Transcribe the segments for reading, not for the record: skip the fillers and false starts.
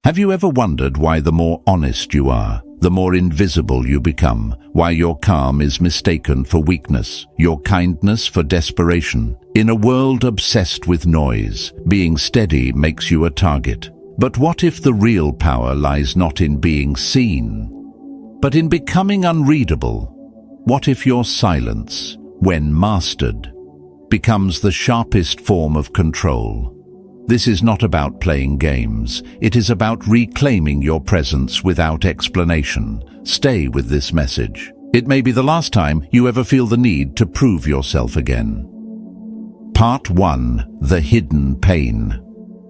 Have you ever wondered why the more honest you are, the more invisible you become, why your calm is mistaken for weakness, your kindness for desperation? In a world obsessed with noise, being steady makes you a target. But what if the real power lies not in being seen, but in becoming unreadable? What if your silence, when mastered, becomes the sharpest form of control? This is not about playing games. It is about reclaiming your presence without explanation. Stay with this message. It may be the last time you ever feel the need to prove yourself again. Part 1. The hidden pain.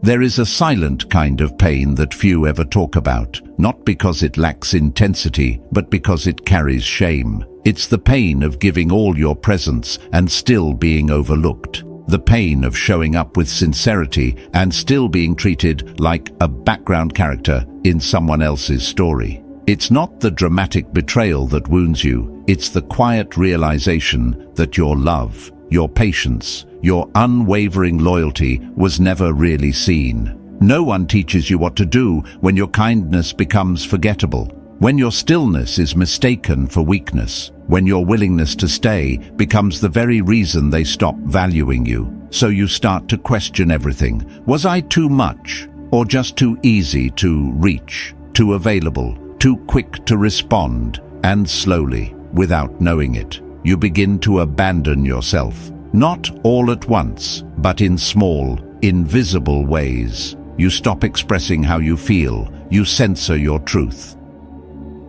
There is a silent kind of pain that few ever talk about, not because it lacks intensity, but because it carries shame. It's the pain of giving all your presence and still being overlooked. The pain of showing up with sincerity and still being treated like a background character in someone else's story. It's not the dramatic betrayal that wounds you, it's the quiet realization that your love, your patience, your unwavering loyalty was never really seen. No one teaches you what to do when your kindness becomes forgettable, when your stillness is mistaken for weakness, when your willingness to stay becomes the very reason they stop valuing you. So you start to question everything. Was I too much, or just too easy to reach, too available, too quick to respond? And slowly, without knowing it, you begin to abandon yourself. Not all at once, but in small, invisible ways. You stop expressing how you feel. You censor your truth.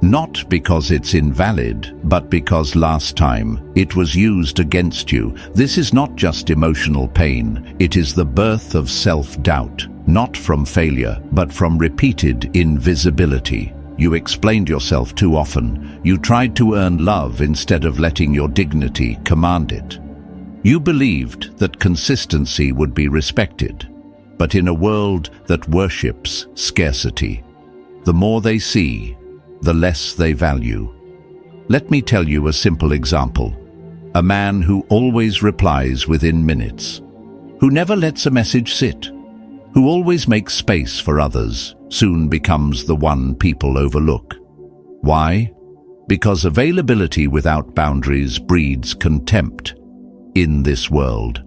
Not because it's invalid, but because last time it was used against you. This is not just emotional pain. It is the birth of self-doubt, not from failure, but from repeated invisibility. You explained yourself too often. You tried to earn love instead of letting your dignity command it. You believed that consistency would be respected, but in a world that worships scarcity, the more they see, the less they value. Let me tell you a simple example. A man who always replies within minutes, who never lets a message sit, who always makes space for others, soon becomes the one people overlook. Why? Because availability without boundaries breeds contempt. In this world,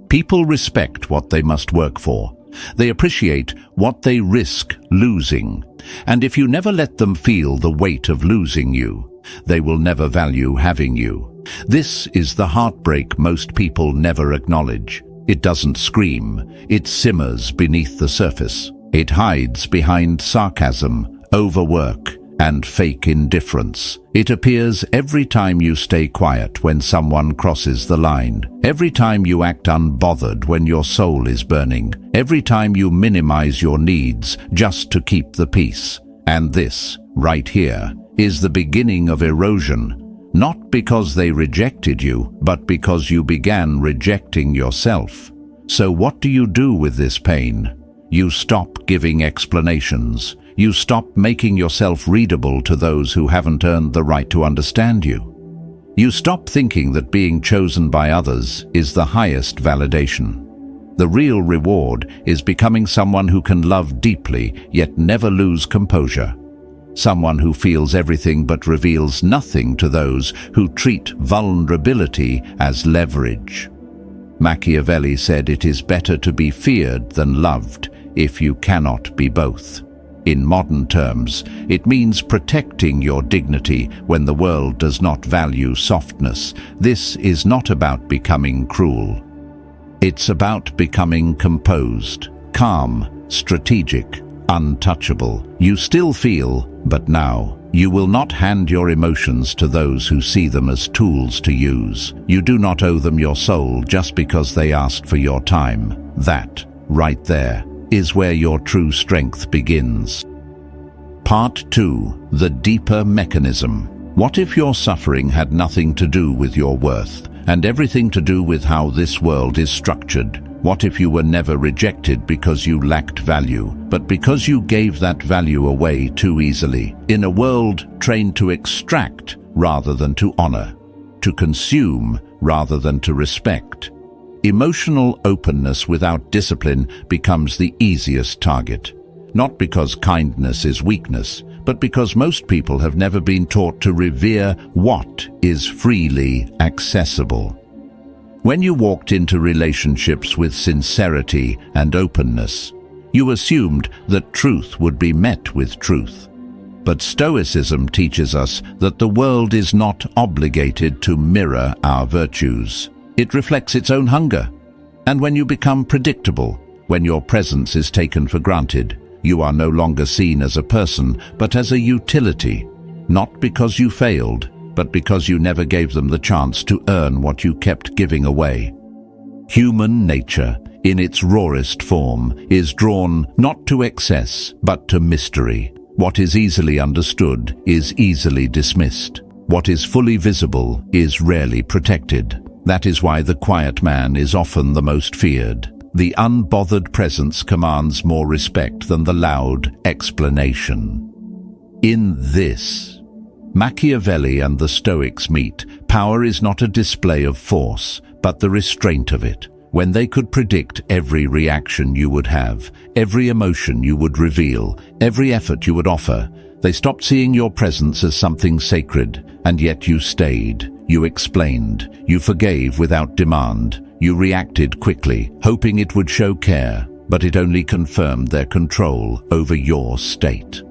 people respect what they must work for. They appreciate what they risk losing. And if you never let them feel the weight of losing you, they will never value having you. This is the heartbreak most people never acknowledge. It doesn't scream. It simmers beneath the surface. It hides behind sarcasm, overwork, and fake indifference. It appears every time you stay quiet when someone crosses the line, every time you act unbothered when your soul is burning, every time you minimize your needs just to keep the peace. And this, right here, is the beginning of erosion, not because they rejected you, but because you began rejecting yourself. So what do you do with this pain? You stop giving explanations. You stop making yourself readable to those who haven't earned the right to understand you. You stop thinking that being chosen by others is the highest validation. The real reward is becoming someone who can love deeply yet never lose composure. Someone who feels everything but reveals nothing to those who treat vulnerability as leverage. Machiavelli said it is better to be feared than loved if you cannot be both. In modern terms, it means protecting your dignity when the world does not value softness. This is not about becoming cruel. It's about becoming composed, calm, strategic, untouchable. You still feel, but now, you will not hand your emotions to those who see them as tools to use. You do not owe them your soul just because they asked for your time. That, right there, is where your true strength begins. Part 2. The deeper mechanism. What if your suffering had nothing to do with your worth, and everything to do with how this world is structured? What if you were never rejected because you lacked value, but because you gave that value away too easily? In a world trained to extract rather than to honor, to consume rather than to respect, emotional openness without discipline becomes the easiest target. not because kindness is weakness, but because most people have never been taught to revere what is freely accessible. When you walked into relationships with sincerity and openness, you assumed that truth would be met with truth. But Stoicism teaches us that the world is not obligated to mirror our virtues. It reflects its own hunger. And when you become predictable, when your presence is taken for granted, you are no longer seen as a person, but as a utility, not because you failed, but because you never gave them the chance to earn what you kept giving away. Human nature, in its rawest form, is drawn not to excess, but to mystery. What is easily understood is easily dismissed. What is fully visible is rarely protected. That is why the quiet man is often the most feared. The unbothered presence commands more respect than the loud explanation. In this, Machiavelli and the Stoics meet. Power is not a display of force, but the restraint of it. When they could predict every reaction you would have, every emotion you would reveal, every effort you would offer, they stopped seeing your presence as something sacred, and yet you stayed. You explained. You forgave without demand. You reacted quickly, hoping it would show care, but it only confirmed their control over your state.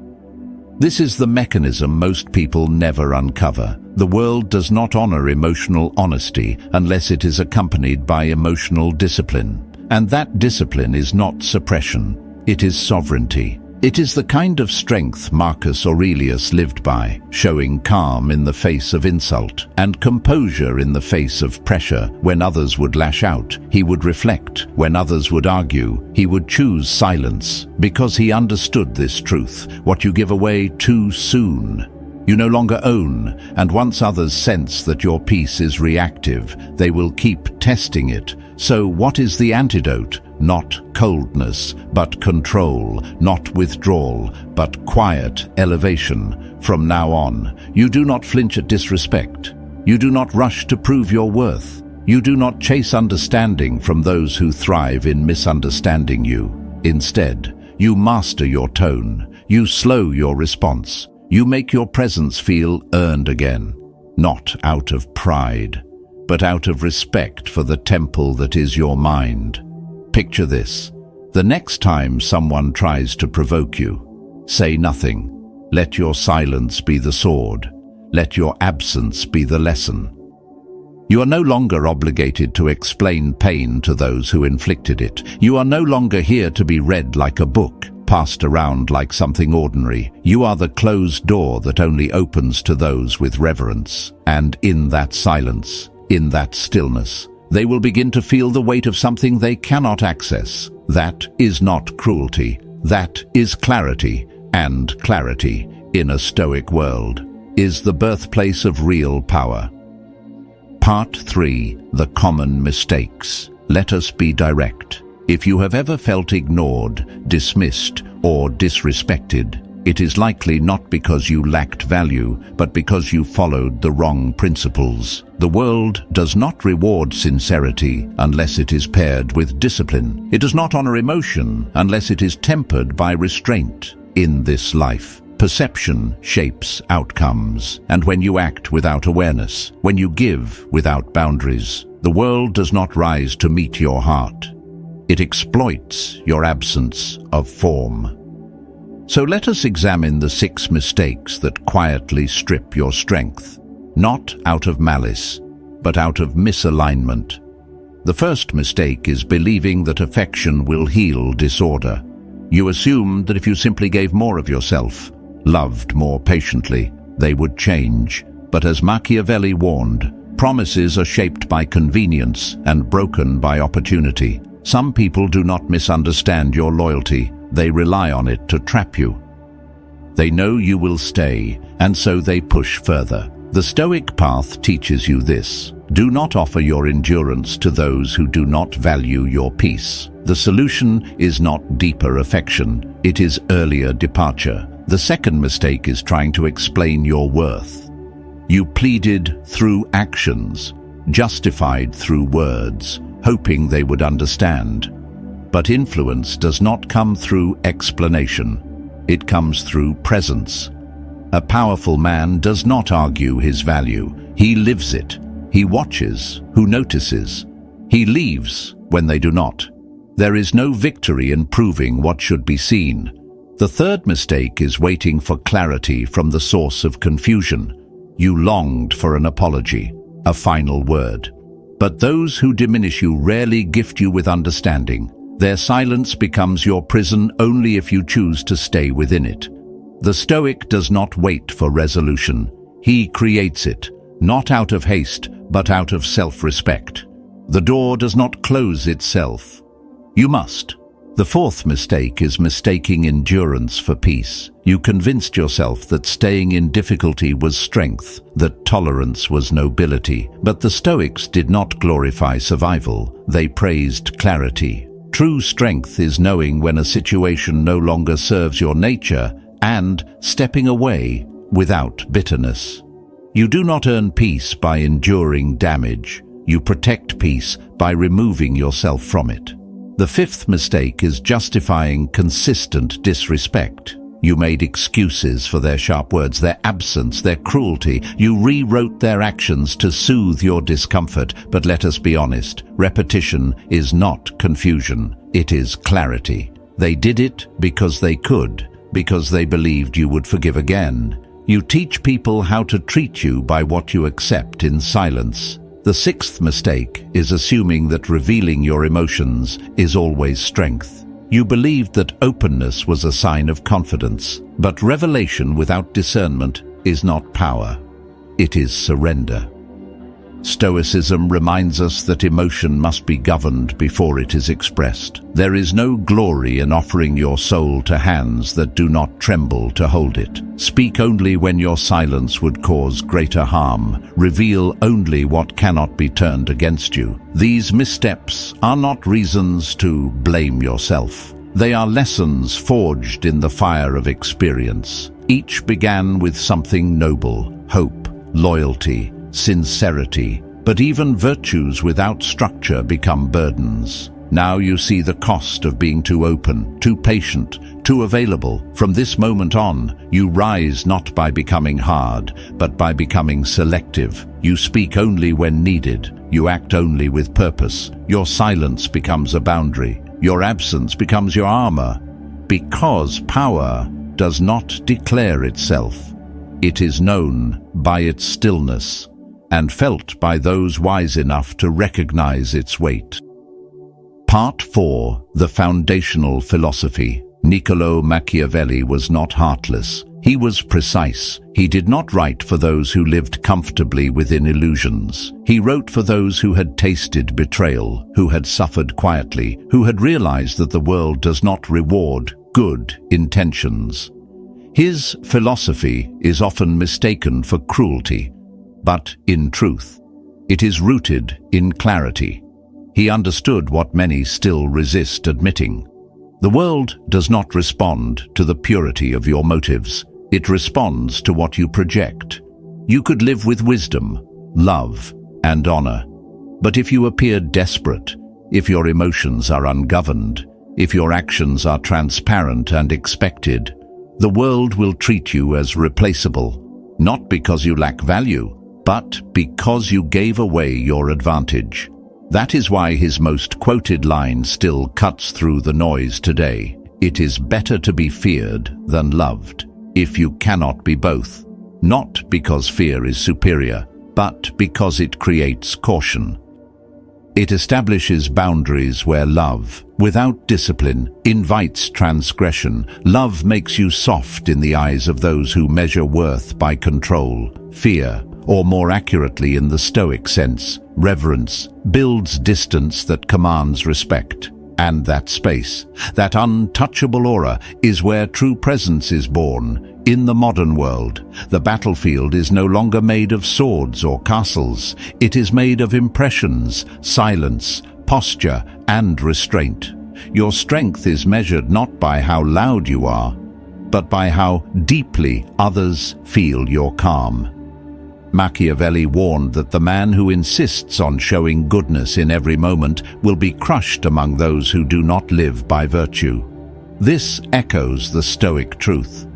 This is the mechanism most people never uncover. The world does not honor emotional honesty unless it is accompanied by emotional discipline. And that discipline is not suppression, it is sovereignty. It is the kind of strength Marcus Aurelius lived by, showing calm in the face of insult and composure in the face of pressure. When others would lash out, he would reflect. When others would argue, he would choose silence, because he understood this truth: what you give away too soon, you no longer own, and once others sense that your peace is reactive, they will keep testing it. So what is the antidote? Not coldness, but control; not withdrawal, but quiet elevation. From now on, you do not flinch at disrespect. You do not rush to prove your worth. You do not chase understanding from those who thrive in misunderstanding you. Instead, you master your tone. You slow your response. You make your presence feel earned again, not out of pride, but out of respect for the temple that is your mind. Picture this. The next time someone tries to provoke you, say nothing. Let your silence be the sword. Let your absence be the lesson. You are no longer obligated to explain pain to those who inflicted it. You are no longer here to be read like a book, passed around like something ordinary. You are the closed door that only opens to those with reverence. And in that silence, in that stillness, they will begin to feel the weight of something they cannot access. That is not cruelty. That is clarity. And clarity, in a Stoic world, is the birthplace of real power. Part 3. The Common Mistakes. Let us be direct. If you have ever felt ignored, dismissed, or disrespected, it is likely not because you lacked value, but because you followed the wrong principles. The world does not reward sincerity unless it is paired with discipline. It does not honor emotion unless it is tempered by restraint. In this life, perception shapes outcomes, and when you act without awareness, when you give without boundaries, the world does not rise to meet your heart. It exploits your absence of form. So let us examine the 6 mistakes that quietly strip your strength, not out of malice, but out of misalignment. The first mistake is believing that affection will heal disorder. You assume that if you simply gave more of yourself, loved more patiently, they would change. But as Machiavelli warned, promises are shaped by convenience and broken by opportunity. Some people do not misunderstand your loyalty. They rely on it to trap you. They know you will stay, and so they push further. The Stoic path teaches you this. Do not offer your endurance to those who do not value your peace. The solution is not deeper affection, it is earlier departure. The second mistake is trying to explain your worth. You pleaded through actions, justified through words, hoping they would understand. But influence does not come through explanation. It comes through presence. A powerful man does not argue his value. He lives it. He watches who notices. He leaves when they do not. There is no victory in proving what should be seen. The third mistake is waiting for clarity from the source of confusion. You longed for an apology, a final word. But those who diminish you rarely gift you with understanding. Their silence becomes your prison only if you choose to stay within it. The Stoic does not wait for resolution. He creates it, not out of haste, but out of self-respect. The door does not close itself. You must. The fourth mistake is mistaking endurance for peace. You convinced yourself that staying in difficulty was strength, that tolerance was nobility. But the Stoics did not glorify survival. They praised clarity. True strength is knowing when a situation no longer serves your nature and stepping away without bitterness. You do not earn peace by enduring damage. You protect peace by removing yourself from it. The fifth mistake is justifying consistent disrespect. You made excuses for their sharp words, their absence, their cruelty. You rewrote their actions to soothe your discomfort. But let us be honest, repetition is not confusion. It is clarity. They did it because they could, because they believed you would forgive again. You teach people how to treat you by what you accept in silence. The sixth mistake is assuming that revealing your emotions is always strength. You believed that openness was a sign of confidence, but revelation without discernment is not power. It is surrender. Stoicism reminds us that emotion must be governed before it is expressed. There is no glory in offering your soul to hands that do not tremble to hold it. Speak only when your silence would cause greater harm. Reveal only what cannot be turned against you. These missteps are not reasons to blame yourself. They are lessons forged in the fire of experience. Each began with something noble: hope, loyalty, sincerity. But even virtues without structure become burdens. Now you see the cost of being too open, too patient, too available. From this moment on, you rise not by becoming hard, but by becoming selective. You speak only when needed. You act only with purpose. Your silence becomes a boundary. Your absence becomes your armor. Because power does not declare itself. It is known by its stillness, and felt by those wise enough to recognize its weight. Part 4. The Foundational Philosophy. Niccolò Machiavelli was not heartless. He was precise. He did not write for those who lived comfortably within illusions. He wrote for those who had tasted betrayal, who had suffered quietly, who had realized that the world does not reward good intentions. His philosophy is often mistaken for cruelty, but in truth, it is rooted in clarity. He understood what many still resist admitting. The world does not respond to the purity of your motives. It responds to what you project. You could live with wisdom, love, and honor. But if you appear desperate, if your emotions are ungoverned, if your actions are transparent and expected, the world will treat you as replaceable, not because you lack value, but because you gave away your advantage. That is why his most quoted line still cuts through the noise today. It is better to be feared than loved, if you cannot be both. Not because fear is superior, but because it creates caution. It establishes boundaries where love, without discipline, invites transgression. Love makes you soft in the eyes of those who measure worth by control. Fear, or more accurately in the Stoic sense, reverence, builds distance that commands respect. And that space, that untouchable aura, is where true presence is born. In the modern world, the battlefield is no longer made of swords or castles. It is made of impressions, silence, posture, and restraint. Your strength is measured not by how loud you are, but by how deeply others feel your calm. Machiavelli warned that the man who insists on showing goodness in every moment will be crushed among those who do not live by virtue. This echoes the Stoic truth.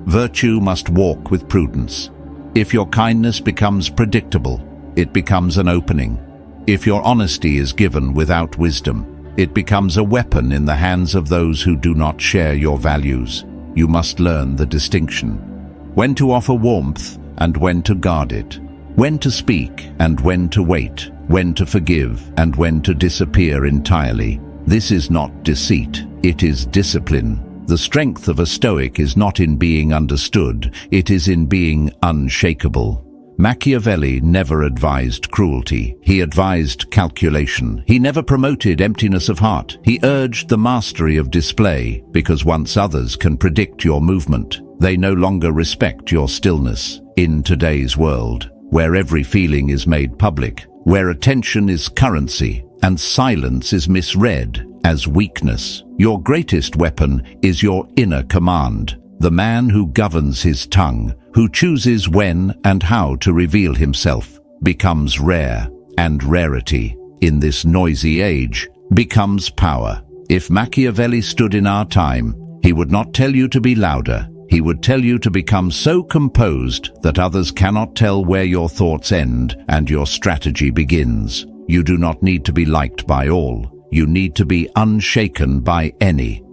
Virtue must walk with prudence. If your kindness becomes predictable, it becomes an opening. If your honesty is given without wisdom, it becomes a weapon in the hands of those who do not share your values. You must learn the distinction. When to offer warmth and when to guard it. When to speak and when to wait. When to forgive and when to disappear entirely. This is not deceit, it is discipline. The strength of a Stoic is not in being understood, it is in being unshakable. Machiavelli never advised cruelty, he advised calculation. He never promoted emptiness of heart. He urged the mastery of display, because once others can predict your movement, they no longer respect your stillness. In today's world, where every feeling is made public, where attention is currency, and silence is misread as weakness, your greatest weapon is your inner command. The man who governs his tongue, who chooses when and how to reveal himself, becomes rare, and rarity, in this noisy age, becomes power. If Machiavelli stood in our time, he would not tell you to be louder. He would tell you to become so composed that others cannot tell where your thoughts end and your strategy begins. You do not need to be liked by all. You need to be unshaken by any.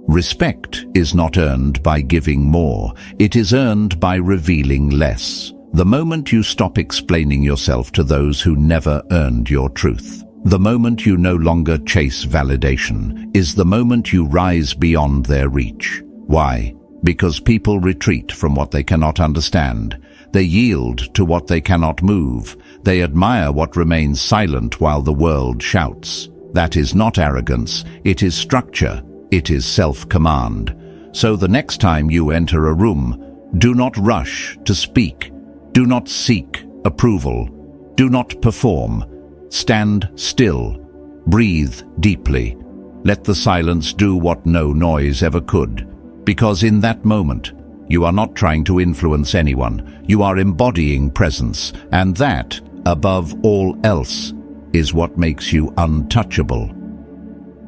Respect is not earned by giving more. It is earned by revealing less. The moment you stop explaining yourself to those who never earned your truth, the moment you no longer chase validation, is the moment you rise beyond their reach. Why? Because people retreat from what they cannot understand. They yield to what they cannot move. They admire what remains silent while the world shouts. That is not arrogance, it is structure. It is self-command. So the next time you enter a room, do not rush to speak. Do not seek approval. Do not perform. Stand still. Breathe deeply. Let the silence do what no noise ever could. Because in that moment, you are not trying to influence anyone. You are embodying presence. And that, above all else, is what makes you untouchable.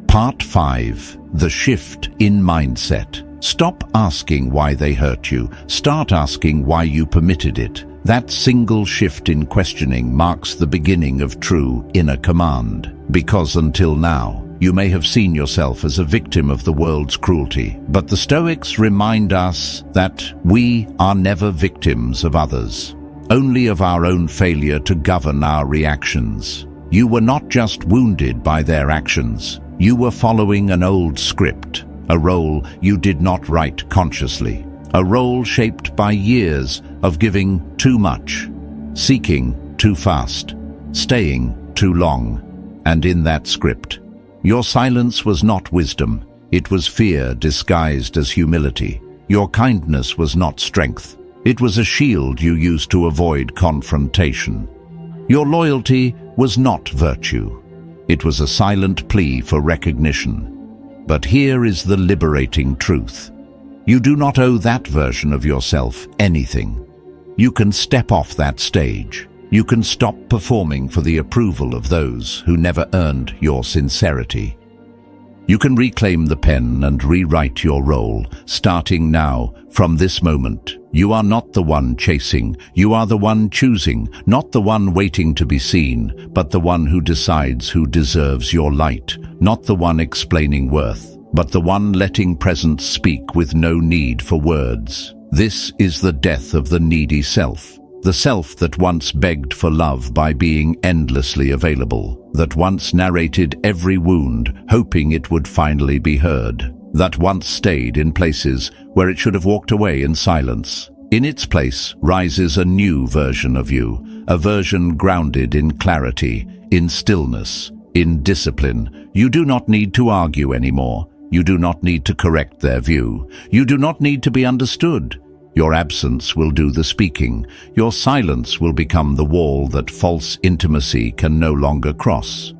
Part 5. The shift in mindset. Stop asking why they hurt you. Start asking why you permitted it. That single shift in questioning marks the beginning of true inner command. Because until now, you may have seen yourself as a victim of the world's cruelty. But the Stoics remind us that we are never victims of others, only of our own failure to govern our reactions. You were not just wounded by their actions. You were following an old script, a role you did not write consciously, a role shaped by years of giving too much, seeking too fast, staying too long. And in that script, your silence was not wisdom, it was fear disguised as humility. Your kindness was not strength, it was a shield you used to avoid confrontation. Your loyalty was not virtue. It was a silent plea for recognition. But here is the liberating truth. You do not owe that version of yourself anything. You can step off that stage. You can stop performing for the approval of those who never earned your sincerity. You can reclaim the pen and rewrite your role, starting now, from this moment. You are not the one chasing, you are the one choosing, not the one waiting to be seen, but the one who decides who deserves your light, not the one explaining worth, but the one letting presence speak with no need for words. This is the death of the needy self. The self that once begged for love by being endlessly available, that once narrated every wound, hoping it would finally be heard, that once stayed in places where it should have walked away in silence. In its place rises a new version of you, a version grounded in clarity, in stillness, in discipline. You do not need to argue anymore. You do not need to correct their view. You do not need to be understood. Your absence will do the speaking. Your silence will become the wall that false intimacy can no longer cross.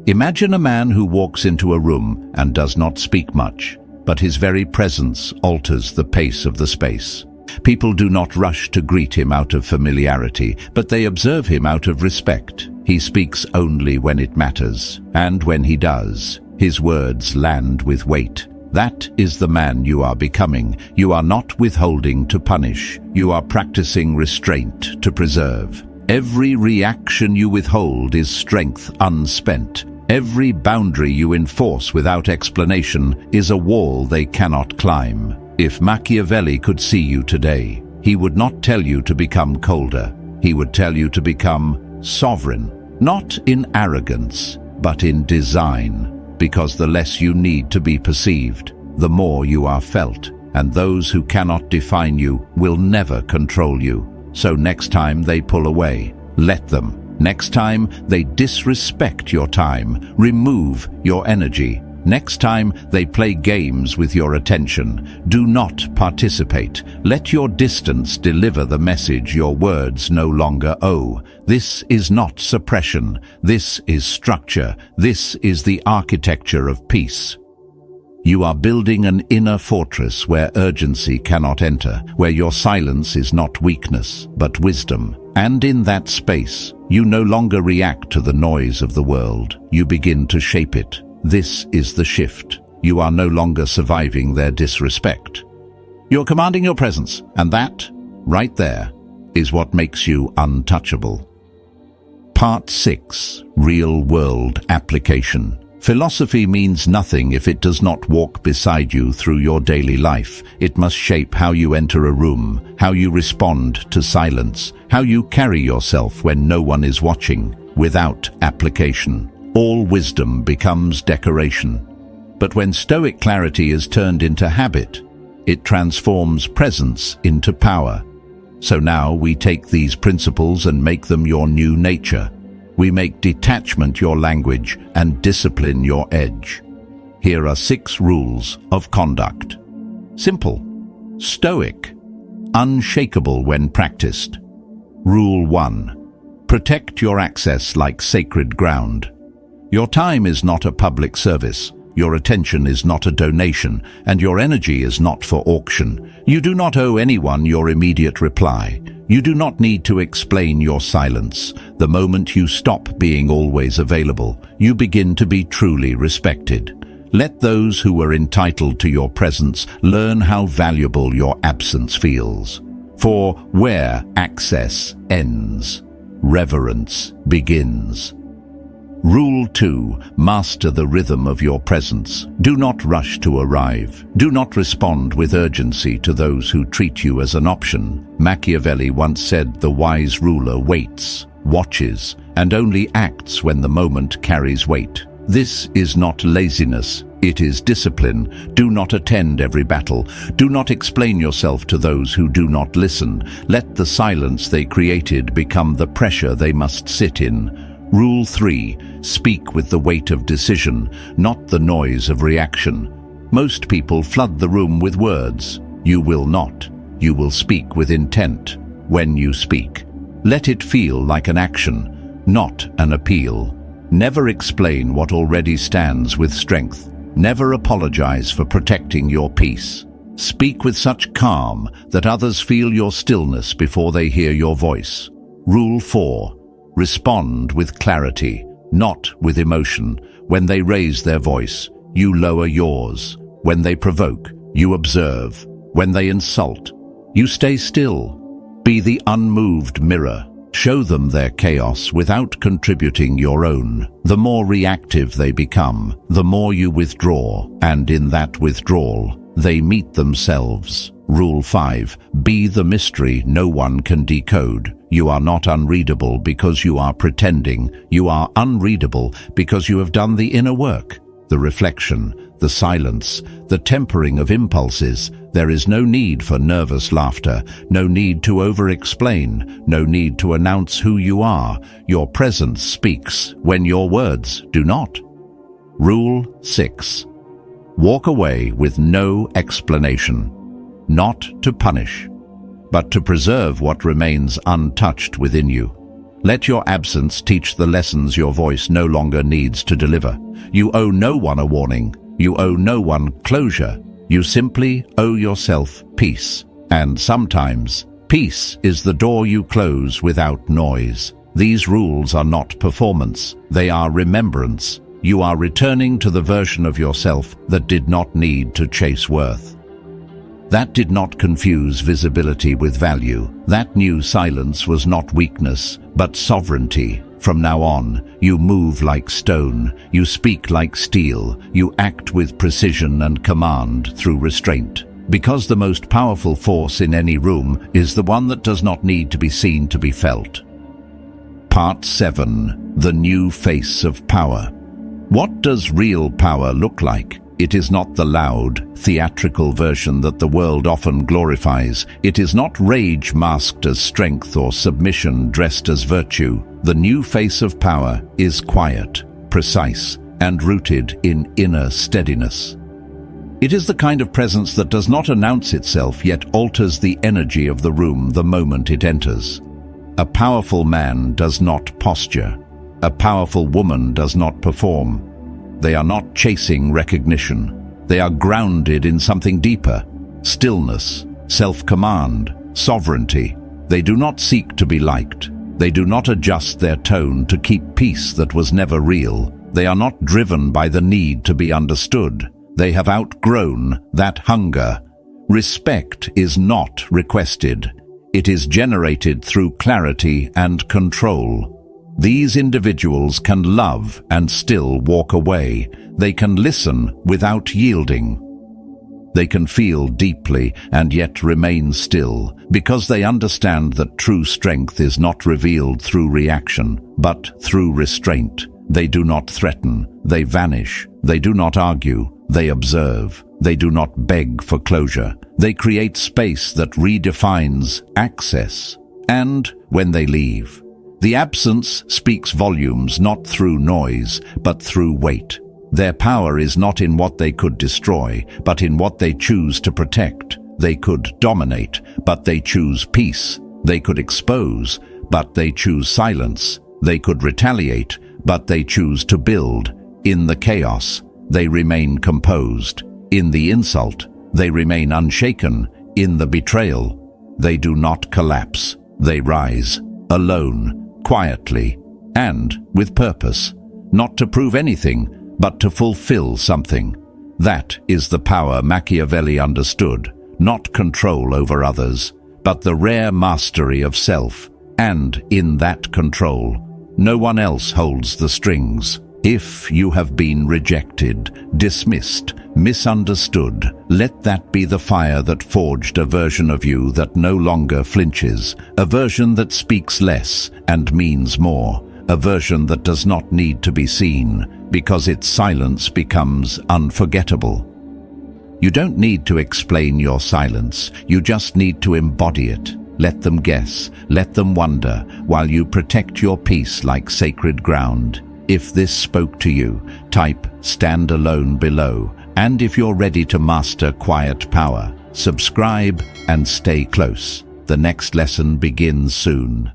Imagine a man who walks into a room and does not speak much, but his very presence alters the pace of the space. People do not rush to greet him out of familiarity, but they observe him out of respect. He speaks only when it matters, and when he does, his words land with weight. That is the man you are becoming. You are not withholding to punish. You are practicing restraint to preserve. Every reaction you withhold is strength unspent. Every boundary you enforce without explanation is a wall they cannot climb. If Machiavelli could see you today, he would not tell you to become colder. He would tell you to become sovereign, not in arrogance, but in design. Because the less you need to be perceived, the more you are felt, and those who cannot define you will never control you. So next time they pull away, let them. Next time they disrespect your time, remove your energy. Next time they play games with your attention, do not participate. Let your distance deliver the message your words no longer owe. This is not suppression. This is structure. This is the architecture of peace. You are building an inner fortress where urgency cannot enter, where your silence is not weakness, but wisdom. And in that space, you no longer react to the noise of the world. You begin to shape it. This is the shift. You are no longer surviving their disrespect. You're commanding your presence, and that, right there, is what makes you untouchable. Part 6. Real-world application. Philosophy means nothing if it does not walk beside you through your daily life. It must shape how you enter a room, how you respond to silence, how you carry yourself when no one is watching. Without application, all wisdom becomes decoration. But when Stoic clarity is turned into habit, it transforms presence into power. So now we take these principles and make them your new nature. We make detachment your language and discipline your edge. Here are 6 rules of conduct. Simple. Stoic. Unshakable when practiced. Rule 1. Protect your access like sacred ground. Your time is not a public service. Your attention is not a donation, and your energy is not for auction. You do not owe anyone your immediate reply. You do not need to explain your silence. The moment you stop being always available, you begin to be truly respected. Let those who were entitled to your presence learn how valuable your absence feels. For where access ends, reverence begins. Rule 2. Master the rhythm of your presence. Do not rush to arrive. Do not respond with urgency to those who treat you as an option. Machiavelli once said the wise ruler waits, watches, and only acts when the moment carries weight. This is not laziness. It is discipline. Do not attend every battle. Do not explain yourself to those who do not listen. Let the silence they created become the pressure they must sit in. Rule 3. Speak with the weight of decision, not the noise of reaction. Most people flood the room with words. You will not. You will speak with intent. When you speak, let it feel like an action, not an appeal. Never explain what already stands with strength. Never apologize for protecting your peace. Speak with such calm that others feel your stillness before they hear your voice. Rule 4. Respond with clarity, not with emotion. When they raise their voice, you lower yours. When they provoke, you observe. When they insult, you stay still. Be the unmoved mirror. Show them their chaos without contributing your own. The more reactive they become, the more you withdraw, and in that withdrawal, they meet themselves. Rule 5. Be the mystery no one can decode. You are not unreadable because you are pretending. You are unreadable because you have done the inner work, the reflection, the silence, the tempering of impulses. There is no need for nervous laughter, no need to over-explain, no need to announce who you are. Your presence speaks when your words do not. Rule 6. Walk away with no explanation. Not to punish, but to preserve what remains untouched within you. Let your absence teach the lessons your voice no longer needs to deliver. You owe no one a warning. You owe no one closure. You simply owe yourself peace. And sometimes, peace is the door you close without noise. These rules are not performance, they are remembrance. You are returning to the version of yourself that did not need to chase worth. That did not confuse visibility with value. That new silence was not weakness, but sovereignty. From now on, you move like stone, you speak like steel, you act with precision and command through restraint. Because the most powerful force in any room is the one that does not need to be seen to be felt. Part 7. The New Face of Power. What does real power look like? It is not the loud, theatrical version that the world often glorifies. It is not rage masked as strength or submission dressed as virtue. The new face of power is quiet, precise, and rooted in inner steadiness. It is the kind of presence that does not announce itself yet alters the energy of the room the moment it enters. A powerful man does not posture. A powerful woman does not perform. They are not chasing recognition. They are grounded in something deeper: stillness, self-command, sovereignty. They do not seek to be liked. They do not adjust their tone to keep peace that was never real. They are not driven by the need to be understood. They have outgrown that hunger. Respect is not requested. It is generated through clarity and control. These individuals can love and still walk away. They can listen without yielding. They can feel deeply and yet remain still, because they understand that true strength is not revealed through reaction, but through restraint. They do not threaten. They vanish. They do not argue. They observe. They do not beg for closure. They create space that redefines access. And when they leave, the absence speaks volumes not through noise, but through weight. Their power is not in what they could destroy, but in what they choose to protect. They could dominate, but they choose peace. They could expose, but they choose silence. They could retaliate, but they choose to build. In the chaos, they remain composed. In the insult, they remain unshaken. In the betrayal, they do not collapse. They rise, alone, quietly, and with purpose. Not to prove anything, but to fulfill something. That is the power Machiavelli understood. Not control over others, but the rare mastery of self. And in that control, no one else holds the strings. If you have been rejected, dismissed, misunderstood, let that be the fire that forged a version of you that no longer flinches, a version that speaks less and means more, a version that does not need to be seen, because its silence becomes unforgettable. You don't need to explain your silence, you just need to embody it. Let them guess, let them wonder, while you protect your peace like sacred ground. If this spoke to you, type "Stand Alone" below. And if you're ready to master quiet power, subscribe and stay close. The next lesson begins soon.